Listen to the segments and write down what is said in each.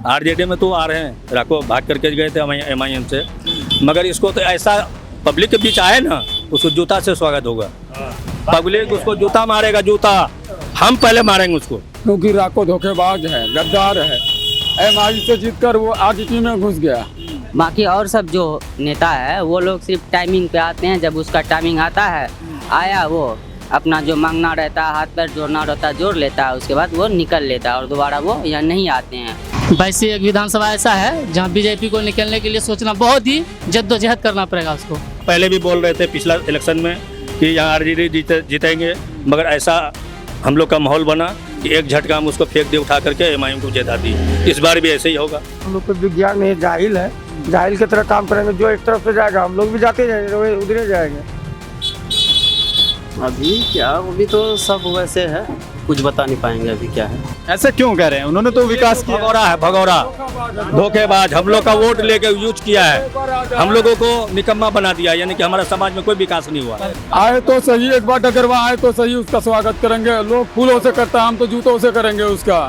RJD में तो आ रहे हैं, राको भाग करके गए थे MIM से, मगर इसको तो ऐसा पब्लिक के बीच आए ना, उसको जूता से स्वागत होगा। पब्लिक उसको जूता मारेगा, जूता हम पहले मारेंगे उसको, क्योंकि राको धोखेबाज है, गद्दार है। MI से जीतकर वो आरजेडी में घुस गया। बाकी और सब जो नेता है वो लोग सिर्फ टाइमिंग पे आते हैं, जब उसका टाइमिंग आता है आया वो अपना जो मांगना रहता है, हाथ पैर जोड़ना रहता है जोड़ लेता है, उसके बाद वो निकल लेता है और दोबारा वो यहाँ नहीं आते हैं। वैसे एक विधानसभा ऐसा है जहाँ बीजेपी को निकलने के लिए सोचना बहुत ही जद्दोजहद करना पड़ेगा उसको। पहले भी बोल रहे थे पिछला इलेक्शन में कि यहाँ आरजेडी जीतेंगे, मगर ऐसा हम लोग का माहौल बना कि एक झटका हम उसको फेंक दे उठा करके MIM को जिता दी। इस बार भी ऐसे ही होगा। हम लोग को विज्ञान में जाहिल है, जाहिल की तरह काम करेंगे, जो एक तरफ से जाएगा हम लोग भी जाते जाएंगे, उधरे जाएंगे। अभी क्या, अभी तो सब वैसे है, कुछ बता नहीं पाएंगे अभी क्या है। ऐसा क्यों कह रहे हैं? उन्होंने तो विकास किया। भगौरा है, भगौरा धोखेबाज, हम लोग का वोट लेके यूज किया है, हम लोगों को निकम्मा बना दिया, यानी कि हमारा समाज में कोई विकास नहीं हुआ। आए तो सही, एक बार अगर वहाँ आए तो सही, उसका स्वागत करेंगे। लोग फूलों से करता है, हम तो जूतों से करेंगे उसका।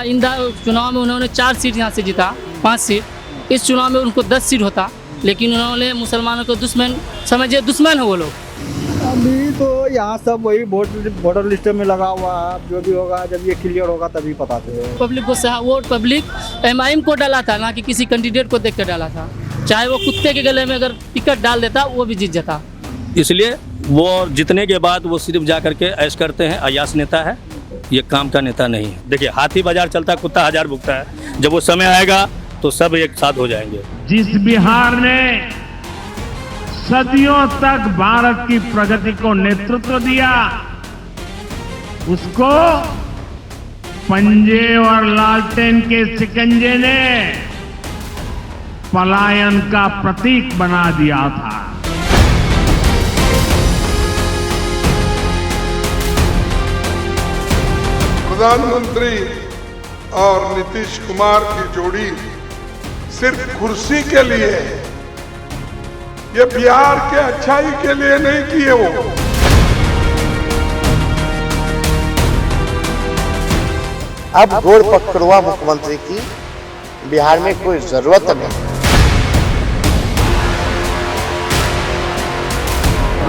इन चुनाव में उन्होंने 4 सीट यहाँ से जीता, 5 सीट। इस चुनाव में उनको 10 सीट होता, लेकिन उन्होंने मुसलमानों को दुश्मन समझे, दुश्मन है वो लोग। अभी तो यहाँ सब वही वोटर लिस्ट में लगा हुआ है, जो भी होगा जब ये क्लियर होगा तभी पता चलेगा। पब्लिक को वोट पब्लिक MIM को डाला था, ना कि किसी कैंडिडेट को देख कर डाला था। चाहे वो कुत्ते के गले में अगर टिकट डाल देता वो भी जीत जाता। इसलिए वो जीतने के बाद वो सिर्फ जा करके ऐश करते हैं, अयास नेता है, ये काम का नेता नहीं है। देखिए हाथी बाजार चलता है, कुत्ता हजार भुगता है। जब वो समय आएगा तो सब एक साथ हो जाएंगे। जिस बिहार ने सदियों तक भारत की प्रगति को नेतृत्व दिया, उसको पंजे और लालटेन के शिकंजे ने पलायन का प्रतीक बना दिया था। प्रधानमंत्री और नीतीश कुमार की जोड़ी सिर्फ कुर्सी के लिए है, ये बिहार के अच्छाई के लिए नहीं किए वो। अब गोड़ पकड़ुआ मुख्यमंत्री की बिहार में कोई जरूरत नहीं।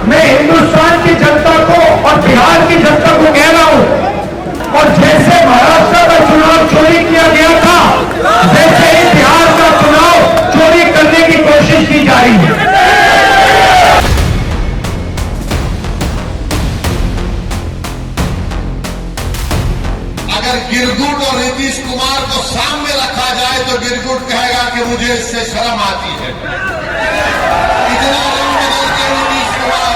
मैं हिंदुस्तान की जनता को और बिहार की जनता को कह रहा हूं, और जैसे महाराष्ट्र का चुनाव चोरी किया गया था, वैसे ही बिहार का चुनाव चोरी करने की कोशिश की जा रही है। अगर गिरगुट और नीतीश कुमार को सामने रखा जाए तो गिरगुट कहेगा कि मुझे इससे शर्म आती है। इतना रंग बदलते नीतीश कुमार।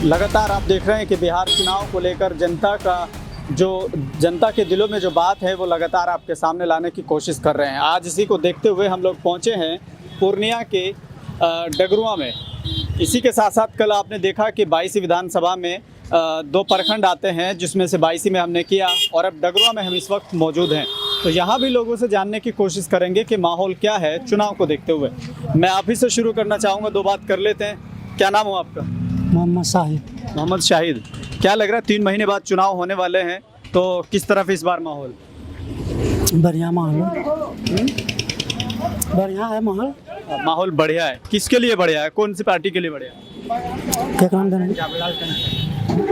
लगातार आप देख रहे हैं कि बिहार चुनाव को लेकर जनता के दिलों में जो बात है वो लगातार आपके सामने लाने की कोशिश कर रहे हैं। आज इसी को देखते हुए हम लोग पहुंचे हैं पूर्णिया के डगरुआ में। इसी के साथ साथ कल आपने देखा कि 22 विधानसभा में 2 प्रखंड आते हैं, जिसमें से 22 में हमने किया, और अब डगरुआ में हम इस वक्त मौजूद हैं। तो यहाँ भी लोगों से जानने की कोशिश करेंगे कि माहौल क्या है चुनाव को देखते हुए। मैं आप ही से शुरू करना चाहूँगा, 2 बात कर लेते हैं। क्या नाम हो आपका? मोहम्मद शाहिद। मोहम्मद शाहिद, क्या लग रहा है 3 महीने बाद चुनाव होने वाले हैं, तो किस तरफ इस बार माहौल? बढ़िया माहौल, बढ़िया है माहौल। माहौल बढ़िया है। किसके लिए बढ़िया है? कौन सी पार्टी के लिए बढ़िया है?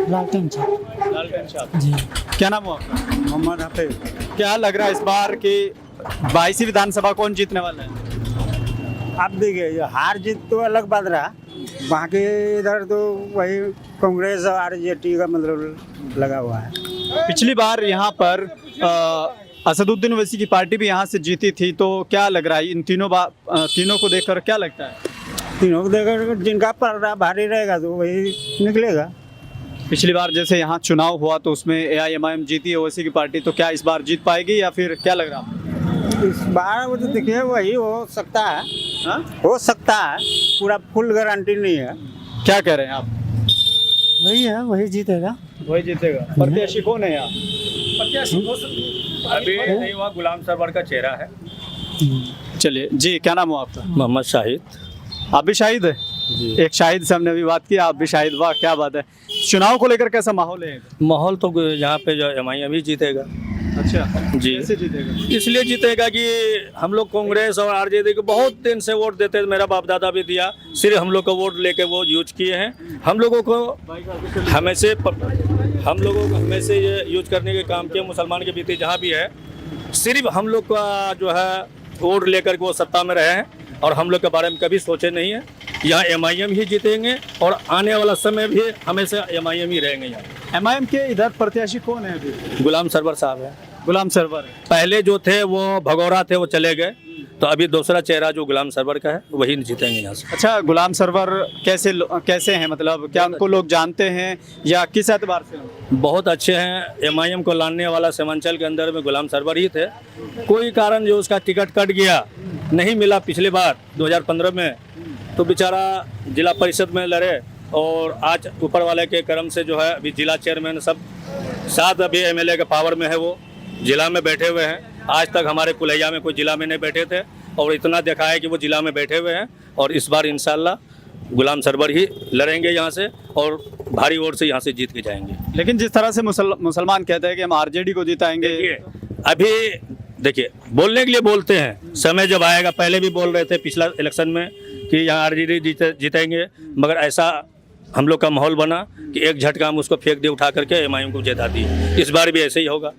लालटेन साहब जी। क्या नाम हो आपका? मोहम्मद हफीज। क्या लग रहा है इस बार की 22 विधानसभा कौन जीतने वाला है? आप देखिए, हार जीत तो अलग बात रहा, बाकी इधर तो वही कांग्रेस और आरजेडी का मतलब लगा हुआ है। पिछली बार यहाँ पर असदुद्दीन ओवैसी की पार्टी भी यहाँ से जीती थी, तो क्या लग रहा है इन तीनों को देखकर क्या लगता है? तीनों को देखकर जिनका पलड़ा भारी रहेगा तो वही निकलेगा। पिछली बार जैसे यहाँ चुनाव हुआ तो उसमें AIMIM जीती ओवैसी की पार्टी, तो क्या इस बार जीत पाएगी या फिर क्या लग रहा है? इस बार वो तो देखिए वही हो सकता है। हाँ? हो सकता है, पूरा फुल गारंटी नहीं है। क्या कह रहे हैं आप? वही है, वही जीतेगा। वही जीतेगा। प्रत्याशी कौन है यहाँ? अभी नहीं हुआ, गुलाम सरवर का चेहरा है। चलिए जी, क्या नाम हो आपका? मोहम्मद शाहिद। आप भी शाहिद है? जी। एक शाहिद से हमने अभी बात की, आप भी शाहिद, वाह क्या बात है। चुनाव को लेकर कैसा माहौल है? माहौल तो यहाँ पे जो एमआईएम ही जीतेगा। अच्छा जी। कैसे जीतेगा? इसलिए जीतेगा कि हम लोग कांग्रेस और आरजेडी को बहुत दिन से वोट देते थे, मेरा बाप दादा भी दिया, सिर्फ हम लोग को वोट लेके वो यूज किए हैं। हम लोगों को हमेशा ये यूज करने के काम किए, मुसलमान के बीते जहाँ भी है, सिर्फ हम लोग का जो है वोट लेकर के वो सत्ता में रहे हैं और हम लोग के बारे में कभी सोचे नहीं है। यहाँ एमआईएम ही जीतेंगे और आने वाला समय भी हमेशा एमआईएम ही रहेंगे। यहाँ एमआईएम के इधर प्रत्याशी कौन है अभी? गुलाम सरवर साहब है। गुलाम सरवर है। पहले जो थे वो भगौरा थे, वो चले गए, तो अभी दूसरा चेहरा जो गुलाम सरवर का है वही जीतेंगे यहाँ से। अच्छा, गुलाम सरवर कैसे हैं, मतलब क्या उनको लोग जानते हैं या किस एतबार से? बहुत अच्छे हैं। एमआईएम को लाने वाला सीमांचल के अंदर में गुलाम सरवर ही थे। कोई कारण जो उसका टिकट कट गया, नहीं मिला पिछली बार 2015 में, तो बेचारा जिला परिषद में लड़े और आज ऊपर वाले के कर्म से जो है अभी जिला चेयरमैन सब साथ अभी एमएलए के पावर में है, वो जिला में बैठे हुए हैं। आज तक हमारे कुलैया में कोई जिला में नहीं बैठे थे और इतना देखा है कि वो जिला में बैठे हुए हैं। और इस बार इंशाल्लाह गुलाम सरवर ही लड़ेंगे यहाँ से और भारी वोट से यहाँ से जीत के जाएंगे। लेकिन जिस तरह से मुसलमान कहते हैं कि हम आरजेडी को जिताएंगे, अभी देखिए बोलने के लिए बोलते हैं, समय जब आएगा, पहले भी बोल रहे थे पिछला इलेक्शन में कि यहाँ आरजेडी जीतेंगे, मगर ऐसा हम लोग का माहौल बना कि एक झटका हम उसको फेंक दिए उठा करके एमआईएम को जिता दिए। इस बार भी ऐसे ही होगा।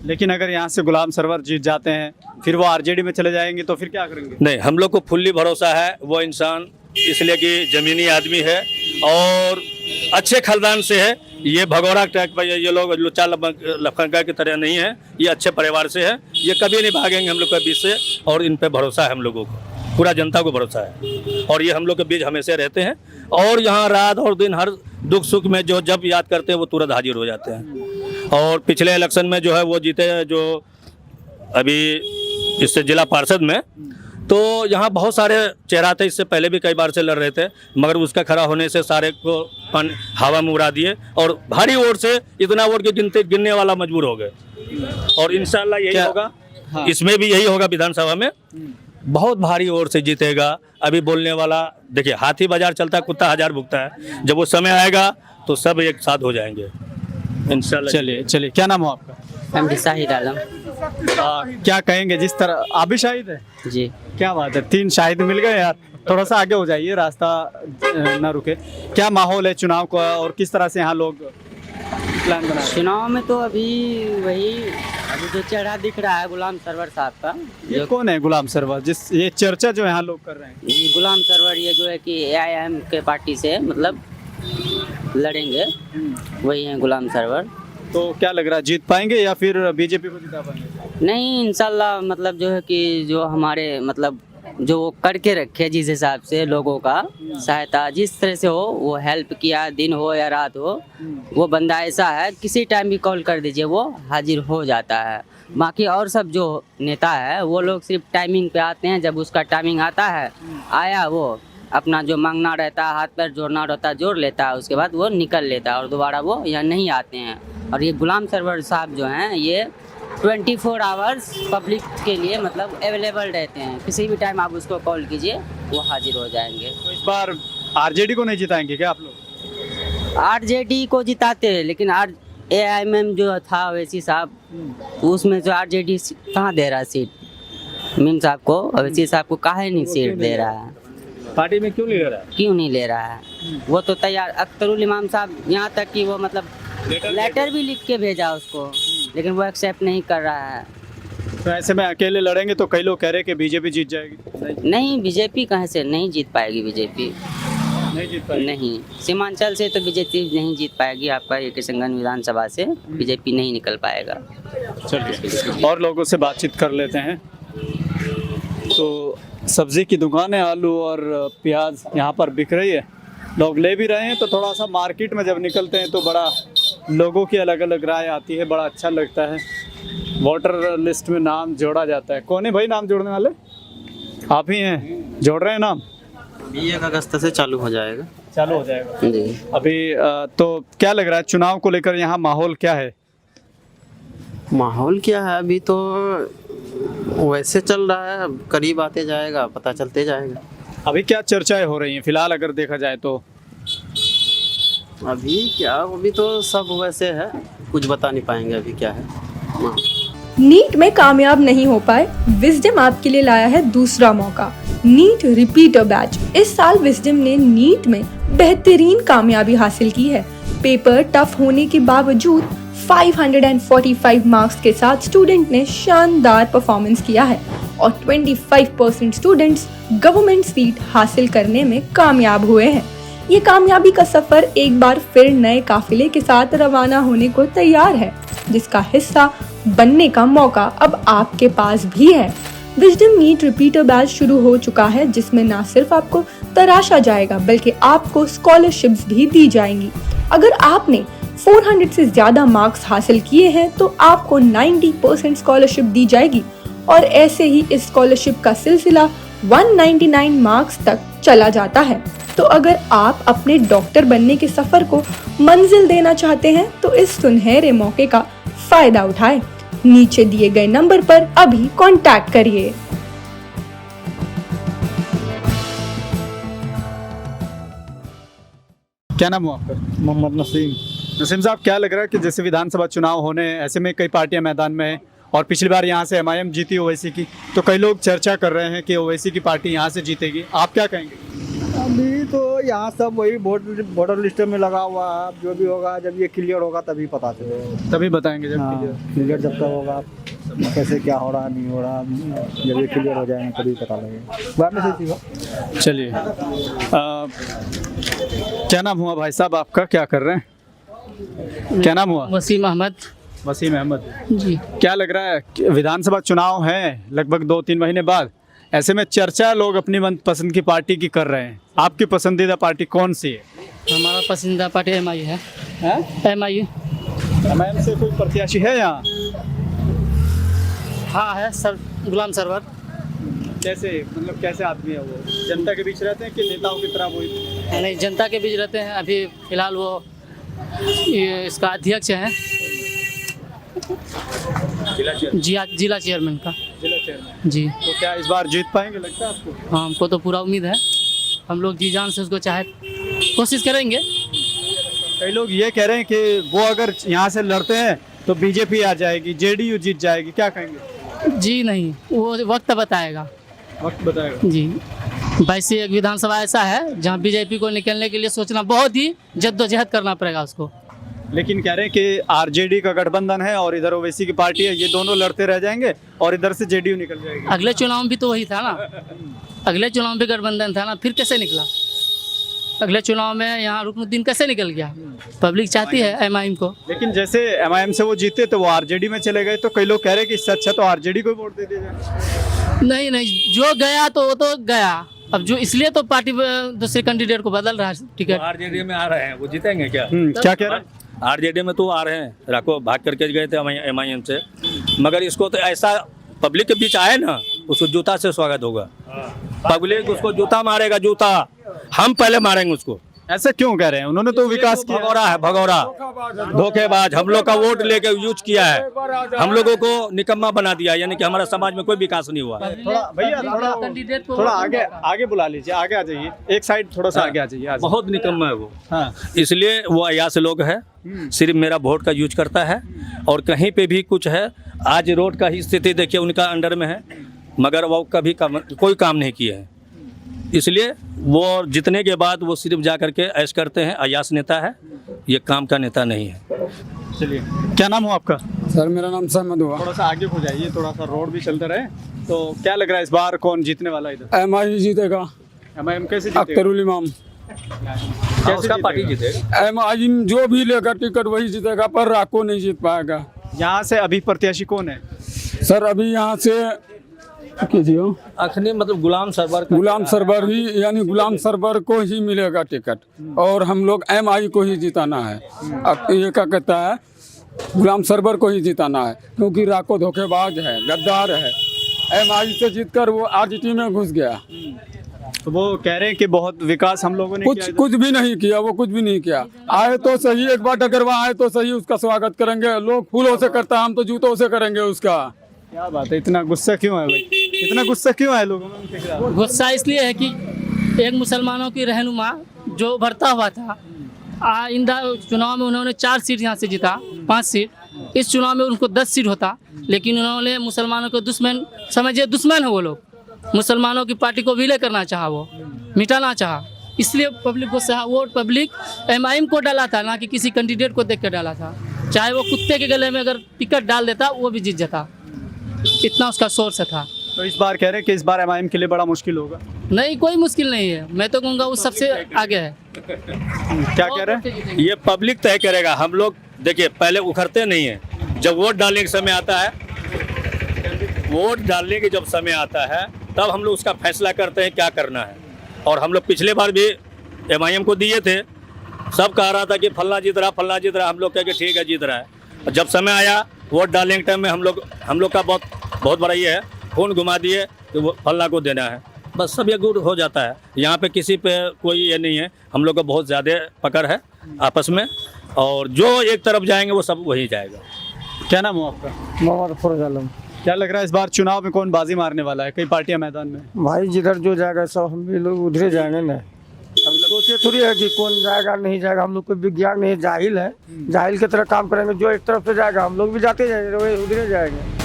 लेकिन अगर यहाँ से गुलाम सरवर जीत जाते हैं फिर वो आरजेडी में चले जाएंगे तो फिर क्या करेंगे? नहीं, हम लोग को फुल्ली भरोसा है वो इंसान, इसलिए कि ज़मीनी आदमी है और अच्छे खानदान से है। ये भगौड़ा टाइप पर ये लोग लुच्चा लफंगा की तरह नहीं है, ये अच्छे परिवार से है। ये कभी नहीं भागेंगे हम लोग के बीच से और इन पे भरोसा है हम लोगों को, पूरा जनता को भरोसा है। और ये हम लोग के बीच हमेशा रहते हैं और यहाँ रात और दिन हर दुख सुख में जो जब याद करते हैं वो तुरंत हाजिर हो जाते हैं। और पिछले इलेक्शन में जो है वो जीते, जो अभी इससे जिला पार्षद में, तो यहाँ बहुत सारे चेहरा थे, इससे पहले भी कई बार से लड़ रहे थे, मगर उसका खड़ा होने से सारे को हवा में उड़ा दिए और भारी वोट से इतना वोट के गिनने वाला मजबूर हो गए। और इंशाल्लाह यही होगा। हाँ। इसमें भी यही होगा, विधानसभा में बहुत भारी वोट से जीतेगा। अभी बोलने वाला देखिए, हाथी बाजार चलता है, कुत्ता हजार भुगता है। जब वो समय आएगा तो सब एक साथ हो जाएंगे इंशाल्लाह। चलिए, क्या नाम हो आपका? एमडी शाहिद आलम। क्या कहेंगे, जिस तरह आप भी शाहिद है? जी। क्या बात है, 3 शाहिद मिल गए यार। थोड़ा सा आगे हो जाइए, रास्ता ना रुके। क्या माहौल है चुनाव का और किस तरह से यहाँ लोग प्लान बना? चुनाव में तो अभी अभी जो चेहरा दिख रहा है गुलाम सरवर साहब का। ये कौन है गुलाम सरवर, ये चर्चा जो यहाँ लोग कर रहे हैं? ये गुलाम सरवर ये जो है कि एआईएम के पार्टी से मतलब लड़ेंगे, वही हैं गुलाम सरवर। तो क्या लग रहा है, जीत पाएंगे या फिर बीजेपी को जिता पाएंगे? नहीं, इंशाल्लाह मतलब जो है कि जो हमारे मतलब जो वो करके रखे, जिस हिसाब से लोगों का सहायता जिस तरह से हो, वो हेल्प किया, दिन हो या रात हो, वो बंदा ऐसा है किसी टाइम भी कॉल कर दीजिए वो हाजिर हो जाता है। बाकी और सब जो नेता है वो लोग सिर्फ टाइमिंग पे आते हैं, जब उसका टाइमिंग आता है, आया वो अपना जो मांगना रहता है, हाथ पैर जोड़ना रहता है, जोड़ लेता है, उसके बाद वो निकल लेता है और दोबारा वो यहाँ नहीं आते हैं। और ये गुलाम सरवर साहब जो हैं ये 24 आवर्स पब्लिक के लिए मतलब अवेलेबल रहते हैं, किसी भी टाइम आप उसको कॉल कीजिए वो हाजिर हो जाएंगे। तो इस बार आरजेडी को नहीं जिताएंगे क्या आप लोग? आरजेडी को जिताते हैं, लेकिन एआईएम जो था वैसी साहब, उसमें जो आरजेडी कहाँ दे रहा है सीट मीम साहब को, वैसी साहब को काहे नहीं सीट दे रहा है? पार्टी में क्यों नहीं ले रहा है? क्यों नहीं ले रहा है? वो तो तैयार, अख्तरुल इमाम साहब यहाँ तक कि वो मतलब लेटर भी लिख के भेजा उसको, लेकिन वो एक्सेप्ट नहीं कर रहा है। तो ऐसे में अकेले लड़ेंगे तो कई लोग कह रहे हैं कि बीजेपी जीत जाएगी। नहीं, बीजेपी कहाँ से नहीं जीत पाएगी? बीजेपी नहीं जीत पाएगी। नहीं, सीमांचल से तो बीजेपी नहीं जीत पाएगी। आपका ये किशनगंज विधानसभा से बीजेपी नहीं निकल पाएगा। चलिए और लोगों से बातचीत कर लेते हैं। तो सब्जी की दुकान है, आलू और प्याज यहाँ पर बिक रही है, लोग ले भी रहे हैं। तो थोड़ा सा मार्केट में जब निकलते हैं तो बड़ा लोगों की अलग अलग राय आती है, बड़ा अच्छा लगता है। वोटर लिस्ट में नाम जोड़ा जाता है। कौन है भाई नाम जोड़ने वाले? आप ही हैं, जोड़ रहे हैं नाम? 1 अगस्त से चालू हो जाएगा। चालू हो जाएगा जी। अभी तो क्या लग रहा है चुनाव को लेकर यहाँ माहौल क्या है? माहौल क्या है, अभी तो वैसे चल रहा है, अब करीब आते जाएगा, पता चलते जाएगा। अभी क्या चर्चाएं हो रही हैं फिलहाल अगर देखा जाए तो? अभी तो सब वैसे है, कुछ बता नहीं पाएंगे अभी क्या है। हाँ। नीट में कामयाब नहीं हो पाए, विजडम आपके लिए लाया है दूसरा मौका, नीट रिपीटर बैच। इस साल विजडम ने नीट में बेहतरीन कामयाबी हासिल की है। पेपर टफ होने के बावजूद 545 मार्क्स के साथ स्टूडेंट ने शानदार परफॉर्मेंस किया है और 25% स्टूडेंट्स गवर्नमेंट सीट हासिल करने में कामयाब हुए हैं। ये कामयाबी का सफर एक बार फिर नए काफिले के साथ रवाना होने को तैयार है, जिसका हिस्सा बनने का मौका अब आपके पास भी है। विजडम नीट रिपीटर बैच शुरू हो चुका है, जिसमें न सिर्फ आपको तराशा जाएगा बल्कि आपको स्कॉलरशिप्स भी दी जाएंगी। अगर आपने 400 से ज्यादा मार्क्स हासिल किए हैं तो आपको 90% स्कॉलरशिप दी जाएगी और ऐसे ही इस स्कॉलरशिप का सिलसिला 199 मार्क्स तक चला जाता है। तो अगर आप अपने डॉक्टर बनने के सफर को मंजिल देना चाहते हैं तो इस सुनहरे मौके का फायदा उठाएं। नीचे दिए गए नंबर पर अभी कांटेक्ट करिए। क्या नाम हुआ आपका? मोहम्मद नसीम। नसीम साहब, क्या लग रहा है कि जैसे विधानसभा चुनाव होने, ऐसे में कई पार्टियां मैदान में हैं और पिछली बार यहाँ से MIM जीती ओवैसी की, तो कई लोग चर्चा कर रहे हैं कि ओवैसी की पार्टी यहाँ से जीतेगी, आप क्या कहेंगे? अभी तो यहाँ सब वही वोटर लिस्ट में लगा हुआ है, अब जो भी होगा जब ये क्लियर होगा तभी पता चलेगा। तभी बताएंगे जब क्लियर जब तक होगा, कैसे क्या हो रहा नहीं हो रहा, जब ये क्लियर हो जाएगा तभी पता लगेगा। बाद में से चलिए, क्या नाम हुआ भाई साहब आपका, क्या कर रहे हैं? क्या नाम हुआ? वसीम अहमद। वसीम अहमद जी। क्या लग रहा है कि विधानसभा चुनाव है लगभग 2-3 महीने बाद, ऐसे में चर्चा लोग अपनी मनपसंद की पार्टी की कर रहे हैं, आपकी पसंदीदा पार्टी कौन सी है? हमारा पसंदीदा पार्टी MI है। MIM से कोई प्रत्याशी है यहाँ? हाँ है सर, गुलाम सरवर। कैसे, मतलब कैसे आदमी है वो? जनता के बीच रहते हैं कि नेताओं की तरह वो? नहीं, जनता के बीच रहते हैं। अभी फिलहाल वो इसका अध्यक्ष हैं, जिला चेयरमैन का। जिला चेयरमैन जी। तो क्या इस बार जीत पाएंगे लगता है आपको? हाँ, हमको तो पूरा उम्मीद है, हम लोग जी जान से उसको चाहे कोशिश करेंगे। कई लोग ये कह रहे हैं कि वो अगर यहाँ से लड़ते हैं तो BJP आ जाएगी, JDU जीत जाएगी, क्या कहेंगे? जी नहीं, वो वक्त बताएगा। वक्त बताएगा जी। 22 विधानसभा ऐसा है जहाँ BJP को निकलने के लिए सोचना, बहुत ही जद्दोजहद करना पड़ेगा उसको। लेकिन कह रहे हैं कि RJD का गठबंधन है और इधर ओवैसी की पार्टी है, ये दोनों लड़ते रह जाएंगे और इधर से JDU निकल जाएगी। अगले चुनाव में भी तो वही था ना, अगले चुनाव में भी गठबंधन था ना, फिर कैसे निकला? अगले चुनाव में यहाँ रुकनुद्दीन कैसे निकल गया? पब्लिक चाहती है MIM को। लेकिन जैसे MIM से वो जीते तो वो RJD में चले गए, तो कई लोग कह रहे हैं कि इससे अच्छा तो RJD को वोट दे दिया जाए। नहीं, जो गया तो वो तो गया, अब जो इसलिए तो पार्टी दूसरे कैंडिडेट को बदल रहा है टिकट। RJD में आ रहे हैं, वो जीतेंगे क्या? क्या कह रहे हैं? RJD में तो आ रहे हैं, राको भाग करके गए थे MIM से, मगर इसको तो ऐसा पब्लिक के बीच आए ना, उसको जूता से स्वागत होगा। पब्लिक उसको जूता मारेगा, जूता हम पहले मारेंगे उसको। ऐसा क्यों कह रहे हैं? उन्होंने तो विकास किया। भगौरा है, भगौरा, धोखेबाज, हम लोग का वोट लेके यूज किया है, हम लोगों को निकम्मा बना दिया, यानी कि हमारा समाज में कोई विकास नहीं हुआ। थोड़ा भैया थोड़ा आगे बुला लीजिए, आगे आ जाइए, एक साइड थोड़ा सा आगे आ जाइए। बहुत निकम्मा है वो। हाँ। इसलिए वो अयास लोग है, सिर्फ मेरा वोट का यूज करता है, और कहीं पे भी कुछ है, आज रोड का ही स्थिति देखिए उनका अंडर में है, मगर वो कभी कोई काम नहीं किया है। इसलिए वो जितने के बाद वो सिर्फ जा करके ऐश करते हैं, अयास नेता है, ये काम का नेता नहीं है। चलिए, क्या नाम हो आपका? सर मेरा नाम सहमद हुआ। थोड़ा सा आगे हो जाइए, थोड़ा सा रोड भी चलते रहे। तो क्या लग रहा है इस बार कौन जीतने वाला है इधर? MI जीतेगा। MIM कैसे जीतेगा? अख्तरुल इमाम। उसका पार्टी जीतेगा। MI जो भी लेगा टिकट वही जीतेगा, पर राको नहीं जीत पाएगा। यहाँ से अभी प्रत्याशी कौन है? सर अभी यहाँ से कीजिए, अखनी मतलब गुलाम सरवर ही, यानी गुलाम सरवर को ही मिलेगा टिकट, और हम लोग MI को ही जिताना है। अब ये क्या कहता है, गुलाम सरवर को ही जिताना है, क्योंकि राको धोखेबाज है, गद्दार है। MI से जीतकर वो RJD में घुस गया। तो वो कह रहे हैं कि बहुत विकास हम लोगों ने कुछ भी नहीं किया, वो कुछ भी नहीं किया। आए तो सही, एक बार अगर वहाँ आए तो सही, उसका स्वागत करेंगे। लोग फूलों से करता है, हम तो जूतों से करेंगे उसका। क्या बात है, इतना गुस्सा क्यों है भाई, इतना गुस्सा क्यों है लोगों में उनके खिलाफ? गुस्सा इसलिए है कि एक मुसलमानों की रहनुमा जो उभरता हुआ था, आइंदा चुनाव में उन्होंने 4 सीट यहाँ से जीता, 5 सीट। इस चुनाव में उनको 10 सीट होता, लेकिन उन्होंने मुसलमानों को दुश्मन समझे, दुश्मन है वो लोग। मुसलमानों की पार्टी को विलय करना चाहा, वो मिटाना चाहा, इसलिए पब्लिक को वोट पब्लिक MIM को डाला था, ना कि किसी कैंडिडेट को देख कर डाला था। चाहे वो कुत्ते के गले में अगर टिकट डाल देता वो भी जीत जाता, इतना उसका सोर्स था। तो इस बार कह रहे हैं कि इस बार MIM के लिए बड़ा मुश्किल होगा। नहीं, कोई मुश्किल नहीं है, मैं तो कहूँगा वो सबसे आगे है। क्या कह रहे हैं? ये पब्लिक तय करेगा। हम लोग देखिए पहले उखड़ते नहीं है, जब वोट डालने का समय आता है, वोट डालने के जब समय आता है तब हम लोग उसका फैसला करते हैं क्या करना है। और हम लोग पिछले बार भी MIM को दिए थे, सब कह रहा था कि फल्ला जीत रहा, फल्ला जीत रहा, हम लोग कह के ठीक है जीत रहा है। और जब समय आया वोट डालने के टाइम में हम लोग का बहुत बड़ा ये है, खून घुमा दिए कि वो फल्ला को देना है, बस सब ये गुड़ हो जाता है। यहाँ पे किसी पे कोई ये नहीं है, हम लोग का बहुत ज़्यादा पकड़ है आपस में, और जो एक तरफ जाएंगे वो सब वही जाएगा। क्या नाम हो आपका? मोहम्मद फरोज आलम। क्या लग रहा है इस बार चुनाव में कौन बाजी मारने वाला है? कई पार्टियां मैदान में। भाई जिधर जो जाएगा सब हम भी लोग उधरे जाएंगे ना। अब सोचे थोड़ी है कि कौन जाएगा नहीं जाएगा, हम लोग कोई विज्ञान नहीं, जाहिल है, जाहिल की तरह काम करेंगे। जो एक तरफ से जाएगा हम लोग भी जाते जाएंगे, उधरे जाएंगे।